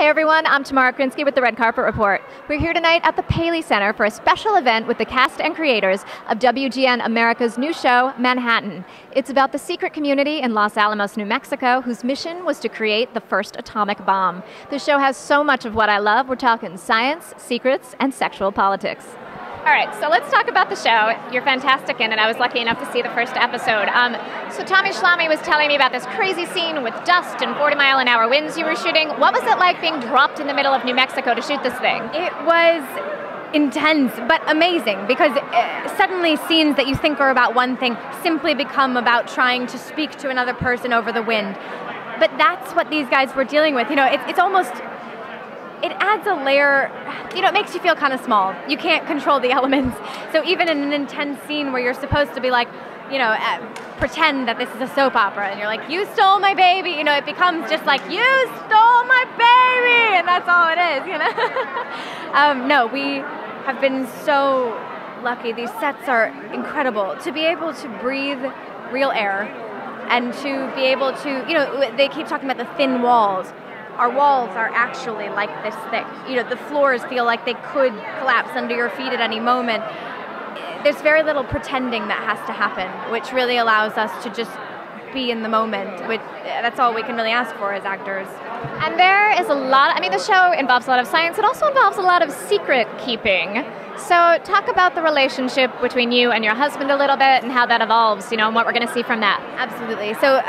Hey everyone, I'm Tamara Krinsky with the Red Carpet Report. We're here tonight at the Paley Center for a special event with the cast and creators of WGN America's new show, Manhattan. It's about the secret community in Los Alamos, New Mexico, whose mission was to create the first atomic bomb. The show has so much of what I love. We're talking science, secrets, and sexual politics. All right, so let's talk about the show. You're fantastic in it. I was lucky enough to see the first episode. So Tommy Schlamme was telling me about this crazy scene with dust and 40-mile-an-hour winds you were shooting. What was it like being dropped in the middle of New Mexico to shoot this thing? It was intense, but amazing, because suddenly scenes that you think are about one thing simply become about trying to speak to another person over the wind. But that's what these guys were dealing with. You know, it's almost... It adds a layer, you know, it makes you feel kind of small. You can't control the elements. So even in an intense scene where you're supposed to be like, you know, pretend that this is a soap opera, and you're like, you stole my baby, you know, it becomes just like, you stole my baby, and that's all it is, you know? No, we have been so lucky. These sets are incredible. To be able to breathe real air and to be able to, you know, they keep talking about the thin walls. Our walls are actually like this thick. You know, the floors feel like they could collapse under your feet at any moment. There's very little pretending that has to happen, which really allows us to just be in the moment. That's all we can really ask for as actors. And there is a lot, I mean, the show involves a lot of science. It also involves a lot of secret keeping. So talk about the relationship between you and your husband a little bit and how that evolves, you know, and what we're going to see from that. Absolutely. So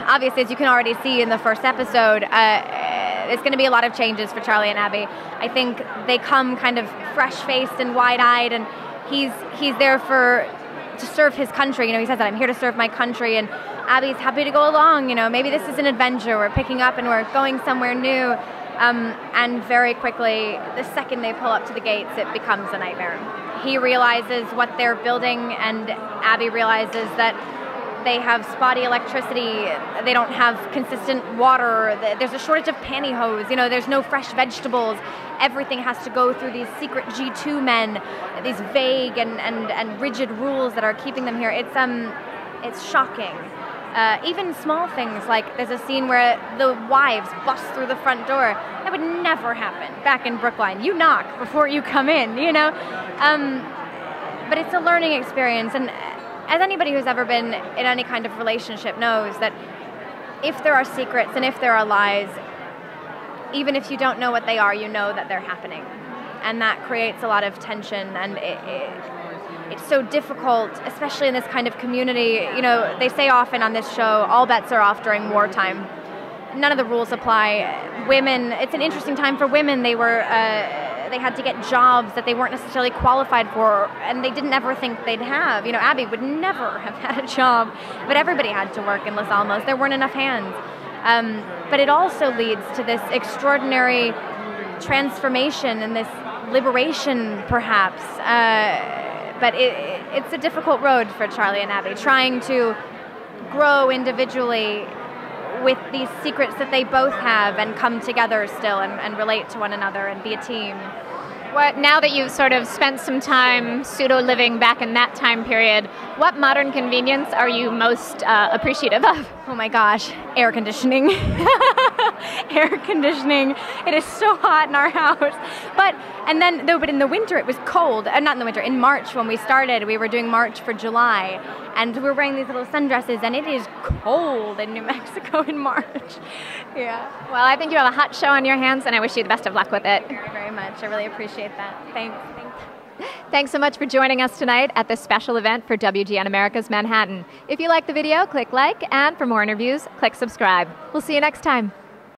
obviously, as you can already see in the first episode, there's going to be a lot of changes for Charlie and Abby. I think they come kind of fresh-faced and wide-eyed, and he's there to serve his country. You know, he says that, I'm here to serve my country, and Abby's happy to go along. You know, maybe this is an adventure. We're picking up and we're going somewhere new. And very quickly, the second they pull up to the gates, it becomes a nightmare. He realizes what they're building, and Abby realizes that they have spotty electricity, they don't have consistent water, there's a shortage of pantyhose, you know, there's no fresh vegetables. Everything has to go through these secret G2 men, these vague and rigid rules that are keeping them here. It's shocking. Even small things, like there's a scene where the wives bust through the front door. That would never happen back in Brookline. You knock before you come in, you know? But it's a learning experience, and as anybody who's ever been in any kind of relationship knows, that if there are secrets and if there are lies, even if you don't know what they are, you know that they're happening. And that creates a lot of tension, and it's so difficult, especially in this kind of community. You know, they say often on this show, all bets are off during wartime. None of the rules apply. Women, it's an interesting time for women. They had to get jobs that they weren't necessarily qualified for, and they didn't ever think they'd have. You know, Abby would never have had a job, but everybody had to work in Los Alamos. There weren't enough hands. But it also leads to this extraordinary transformation and this liberation, perhaps. But it's a difficult road for Charlie and Abby, trying to grow individually with these secrets that they both have and come together still and relate to one another and be a team. Now that you've sort of spent some time pseudo-living back in that time period, what modern convenience are you most appreciative of? Oh my gosh, air conditioning. Air conditioning. It is so hot in our house. But in the winter it was cold. Not in the winter, in March when we started, we were doing March for July, and we were wearing these little sundresses, and it is cold in New Mexico in March. Yeah. Well, I think you have a hot show on your hands, and I wish you the best of luck with it. Very, very much. I really appreciate that. Thanks. Thanks so much for joining us tonight at this special event for WGN America's Manhattan. If you liked the video, click like, and for more interviews, click subscribe. We'll see you next time.